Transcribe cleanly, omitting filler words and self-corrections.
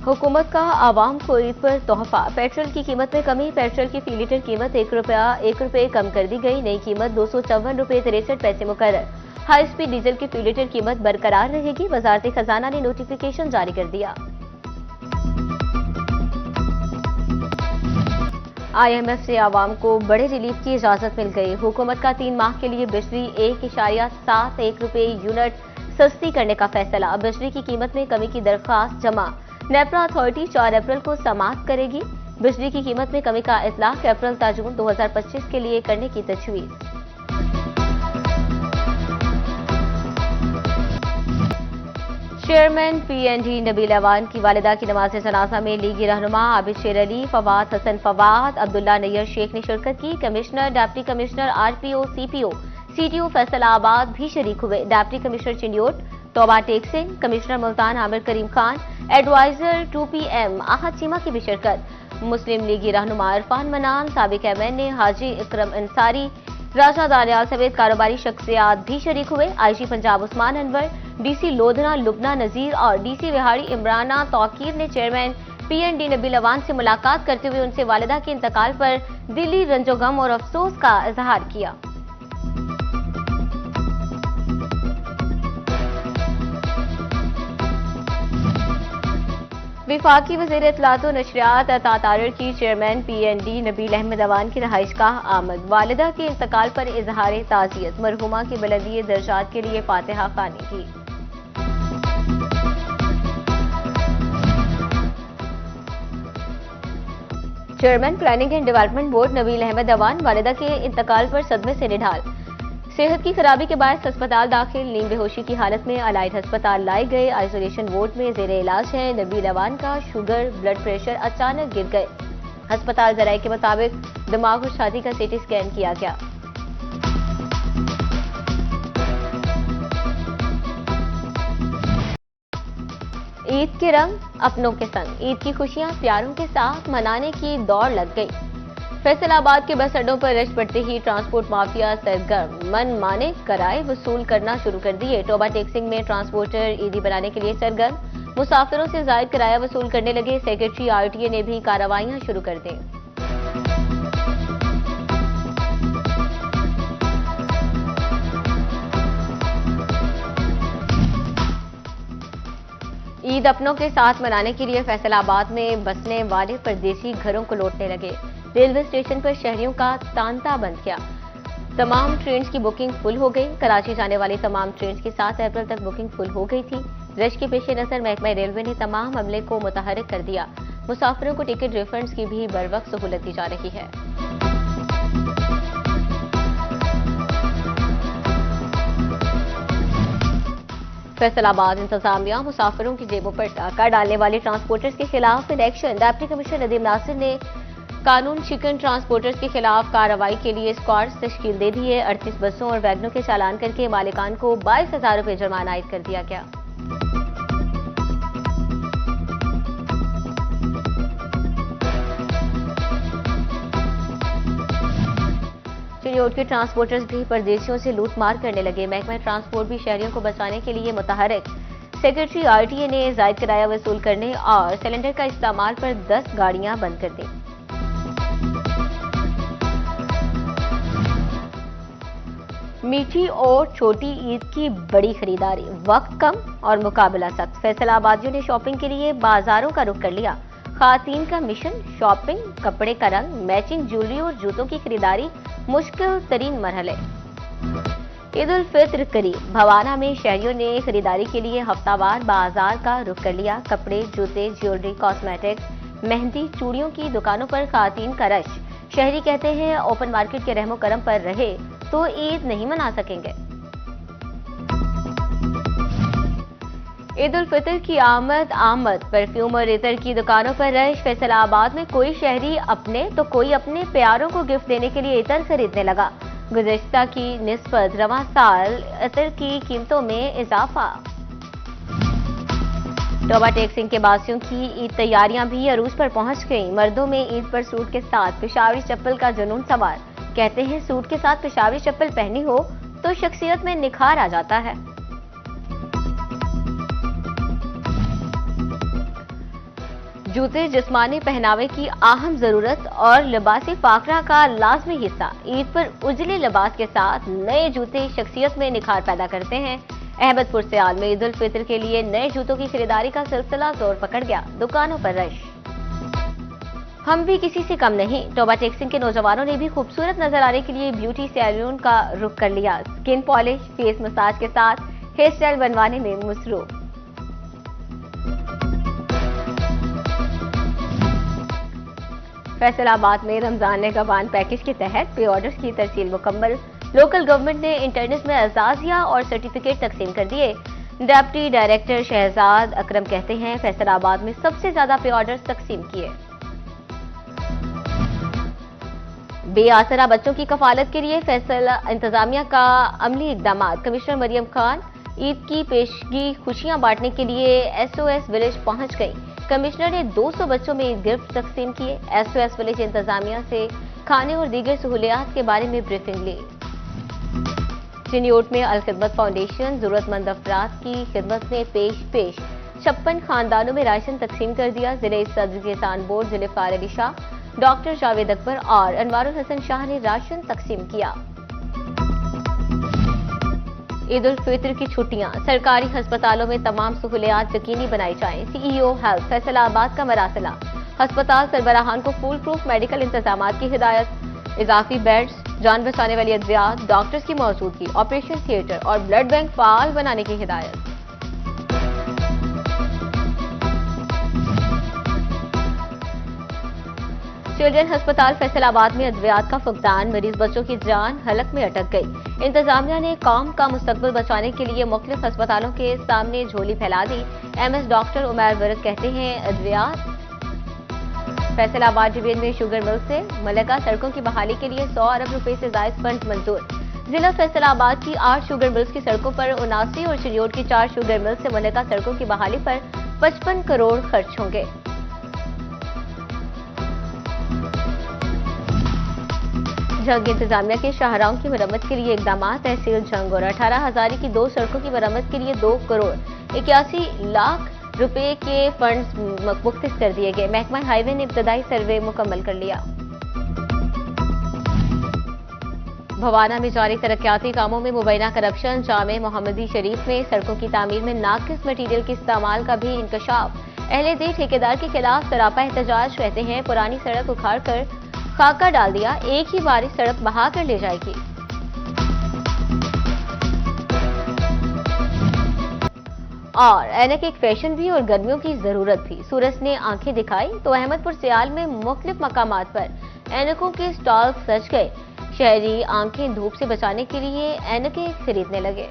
हुकूमत का आवाम को ईद पर तोहफा। पेट्रोल की कीमत में कमी। पेट्रोल की फी लीटर कीमत एक रुपये कम कर दी गई। नई कीमत 254.63 मुकर्रर। हाई स्पीड डीजल की फी लीटर कीमत बरकरार रहेगी। वजारत खजाना ने नोटिफिकेशन जारी कर दिया। IMF से आवाम को बड़े रिलीफ की इजाजत मिल गई। हुकूमत का 3 माह के लिए बिजली 1.71 रुपये यूनिट सस्ती करने का फैसला। बिजली की कीमत में कमी की दरख्वास्त जमा। नेपरा अथॉरिटी 4 अप्रैल को समाप्त करेगी। बिजली की कीमत में कमी का इतलाक अप्रैल ता जून 2025 के लिए करने की तजवीज। चेयरमैन PND नबील अवान की वालिदा की नमाज जनाजा में लीगी रहनुमा आबिद शेर अली, फवाद हसन फवाद, अब्दुल्ला नैयर शेख ने शिरकत की। Commissioner, deputy commissioner, RPO, CPO, CTO Faisalabad भी शरीक हुए। डिप्टी कमिश्नर चिंडियोट तौबा टेक सिंह, कमिश्नर मुल्तान आमिर करीम खान, एडवाइजर 2PM आहद चीमा की भी शिरकत। मुस्लिम लीगी रहनुमा इरफान मनान, साबिक MN हाजी इकरम अंसारी, राजा दानियाल समेत कारोबारी शख्सियात भी शरीक हुए। IG पंजाब उस्मान अनवर, DC लोधना लुबना नजीर और DC विहाड़ी इमराना तौकीर ने चेयरमैन PND नबील अवान से मुलाकात करते हुए उनसे वालिदा के इंतकाल पर दिली रंजोगम और अफसोस का इजहार किया। विफाकी वज़ीर इत्तलात व नशरियात अता तारिर की चेयरमैन PND नबील अहमद अवान की रहाइशगाह आमद। वालिदा के इंतकाल पर इजहार ताज़ियत। मरहुमा की बुलंदी दर्जात के लिए फातिहा खानी की। Chairman planning and development board Nabeel Ahmed Awan वालिदा के इंतकाल पर सदमे से निढाल। सेहत की खराबी के बाद अस्पताल दाखिल। नीम बेहोशी की हालत में अलाइड अस्पताल लाए गए। आइसोलेशन वार्ड में जेरे इलाज है। नबील अवान का शुगर ब्लड प्रेशर अचानक गिर गए। अस्पताल जराये के मुताबिक दिमाग और छाती का CT स्कैन किया गया। ईद के रंग अपनों के संग। ईद की खुशियां प्यारों के साथ मनाने की दौड़ लग गई। फैसलाबाद के बस अड्डों पर रश पड़ते ही ट्रांसपोर्ट माफिया सरगर्म। मन माने किराए वसूल करना शुरू कर दिए। टोबा टेक्सिंग में ट्रांसपोर्टर ईदी बनाने के लिए सरगर्म। मुसाफिरों से जायद किराया वसूल करने लगे। सेक्रेटरी RTA ने भी कार्रवाइयां शुरू कर दी। ईद अपनों के साथ मनाने के लिए फैसलाबाद में बसने वाले परदेसी घरों को लौटने लगे। रेलवे स्टेशन पर शहरियों का तांता बंद किया। तमाम ट्रेन की बुकिंग फुल हो गई। कराची जाने वाली तमाम ट्रेन की 7 अप्रैल तक बुकिंग फुल हो गई थी। रश के पेश नजर महकमा रेलवे ने तमाम अमले को मुतहरिक कर दिया। मुसाफिरों को टिकट रिफंड्स की भी बरवक्त सहूलत दी जा रही है। फैसलाबाद इंतजामिया मुसाफिरों की जेबों पर डाका डालने वाले ट्रांसपोर्टर्स के खिलाफ action. Deputy commissioner Nadeem Nasir ने कानून शिकन ट्रांसपोर्टर्स के खिलाफ कार्रवाई के लिए स्क्वाड्स तश्कील दे दी है। 38 बसों और वैगनों के चालान करके मालिकान को 22,000 रुपये जुर्माना आयद कर दिया गया। चिड़ियोट के ट्रांसपोर्टर्स भी परदेशियों से लूटमार करने लगे। महकमा ट्रांसपोर्ट भी शहरियों को बचाने के लिए मुतहरिक। सेक्रेटरी RTA ने जायद किराया वसूल करने और सिलेंडर का इस्तेमाल पर 10 गाड़ियां बंद कर दी। मीठी और छोटी ईद की बड़ी खरीदारी। वक्त कम और मुकाबला सख्त। फैसलाबादियों ने शॉपिंग के लिए बाजारों का रुख कर लिया। खातीन का मिशन शॉपिंग, कपड़े का रंग, मैचिंग ज्वेलरी और जूतों की खरीदारी मुश्किल तरीन मरहले। ईद उल फित्र करीब। भवाना में शहरियों ने खरीदारी के लिए हफ्तावार बाजार का रुख कर लिया। कपड़े, जूते, ज्वेलरी, कॉस्मेटिक्स, मेहंदी, चूड़ियों की दुकानों पर खातीन का रश। शहरी कहते हैं ओपन मार्केट के रहमो करम पर रहे तो ईद नहीं मना सकेंगे। ईद उल फितर की आमद। परफ्यूम और इतर की दुकानों पर रश। फैसलाबाद में कोई शहरी अपने तो कोई अपने प्यारों को गिफ्ट देने के लिए इतर खरीदने लगा। गुज़श्ता की निस्बत रवां साल इतर की कीमतों में इजाफा। टोबा टेक्सिंग के बासियों की ईद तैयारियां भी अरूज पर पहुंच गई। मर्दों में ईद पर सूट के साथ पेशावरी चप्पल का जुनून सवार। कहते हैं सूट के साथ पेशावरी चप्पल पहनी हो तो शख्सियत में निखार आ जाता है। जूते जिस्मानी पहनावे की अहम जरूरत और लिबासी फाकरा का लाजमी हिस्सा। ईद पर उजले लिबास के साथ नए जूते शख्सियत में निखार पैदा करते हैं। अहमदपुर सियाल में ईद उल फितर के लिए नए जूतों की खरीदारी का सिलसिला जोर पकड़ गया, दुकानों पर रश। हम भी किसी से कम नहीं, टोबा टेक्सिंग के नौजवानों ने भी खूबसूरत नजर आने के लिए ब्यूटी सैलून का रुख कर लिया। स्किन पॉलिश, फेस मसाज के साथ हेयर स्टाइल बनवाने में मसरूफ। फैसलाबाद में रमजान निगहबान पैकेज के तहत पे ऑर्डर्स की तरसील मुकम्मल। लोकल गवर्नमेंट ने इंटर्न्स में एजाजिया और सर्टिफिकेट तकसीम कर दिए। डिप्टी डायरेक्टर शहजाद अकरम कहते हैं फैसलाबाद में सबसे ज्यादा पे ऑर्डर्स तकसीम किए। बेआसरा बच्चों की कफालत के लिए फैसला इंतजामिया का अमली इकदाम। कमिश्नर मरियम खान ईद की पेशगी खुशियां बांटने के लिए SOS विलेज पहुंच गई। कमिश्नर ने 200 बच्चों में गिफ्ट तकसीम किए। SOS विलेज इंतजामिया से खाने और दीगर सहूलियात के बारे में ब्रीफिंग ली। चिन्योट में अल खिदमत फाउंडेशन जरूरतमंद अफराद की खिदमत में पेश 56 खानदानों में राशन तकसीम कर दिया। जिले सदर किसान बोर्ड जुल्फिकार अली शाह, डॉक्टर जावेद अकबर और अनवारुल हसन शाह ने राशन तकसीम किया। ईद उल फितर की छुट्टियां, सरकारी अस्पतालों में तमाम सहूलियात यकीनी बनाई जाएं। CEO हेल्थ फैसलाबाद का मरासला। अस्पताल सरबराहान को फुल प्रूफ मेडिकल इंतजाम की हिदायत। इजाफी बेड्स, जान बचाने वाली अद्वियात, डॉक्टर्स की मौजूदगी, ऑपरेशन थिएटर और ब्लड बैंक फाल बनाने की हिदायत। चिल्ड्रन अस्पताल फैसलाबाद में अद्वियात का फुकदान, मरीज बच्चों की जान हलक में अटक गई। इंतजामिया ने कौम का मुस्तकबिल बचाने के लिए मुख्तलिफ अस्पतालों के सामने झोली फैला दी। MS डॉक्टर उमर वर्क कहते हैं अद्वियात। फैसलाबाद डिवीजन में शुगर मिल से मलका सड़कों की बहाली के लिए 100 अरब रुपए से जायद फंड मंजूर। जिला फैसलाबाद की 8 शुगर मिल्स की सड़कों पर 79 और चिन्योट की 4 शुगर मिल से मलका सड़कों की बहाली पर 55 करोड़ खर्च होंगे। जंग इंतजामिया के शाहराहों की मरम्मत के लिए इकदाम। तहसील जंग और 18 हजारी की 2 सड़कों की मरम्मत के लिए 2 करोड़ 81 लाख रुपए के फंड्स मुख्तस कर दिए गए। महकमा हाईवे ने इब्तदाई सर्वे मुकम्मल कर लिया। भवाना में जारी तरक्याती कामों में मुबैना करप्शन। जामे मोहम्मदी शरीफ में सड़कों की तामीर में नाकिस मटीरियल के इस्तेमाल का भी इंकशाफ। अहले दी ठेकेदार के खिलाफ सरापा एहतजाज। कहते हैं पुरानी सड़क उखाड़ कर खाका डाल दिया, एक ही बारिश सड़क बहा कर ले जाएगी। और ऐनक एक फैशन भी और गर्मियों की जरूरत भी। सूरज ने आंखें दिखाई तो अहमदपुर सियाल में मुख्तलिफ मकामात पर ऐनकों के स्टॉल सज गए। शहरी आंखें धूप से बचाने के लिए ऐनकें खरीदने लगे।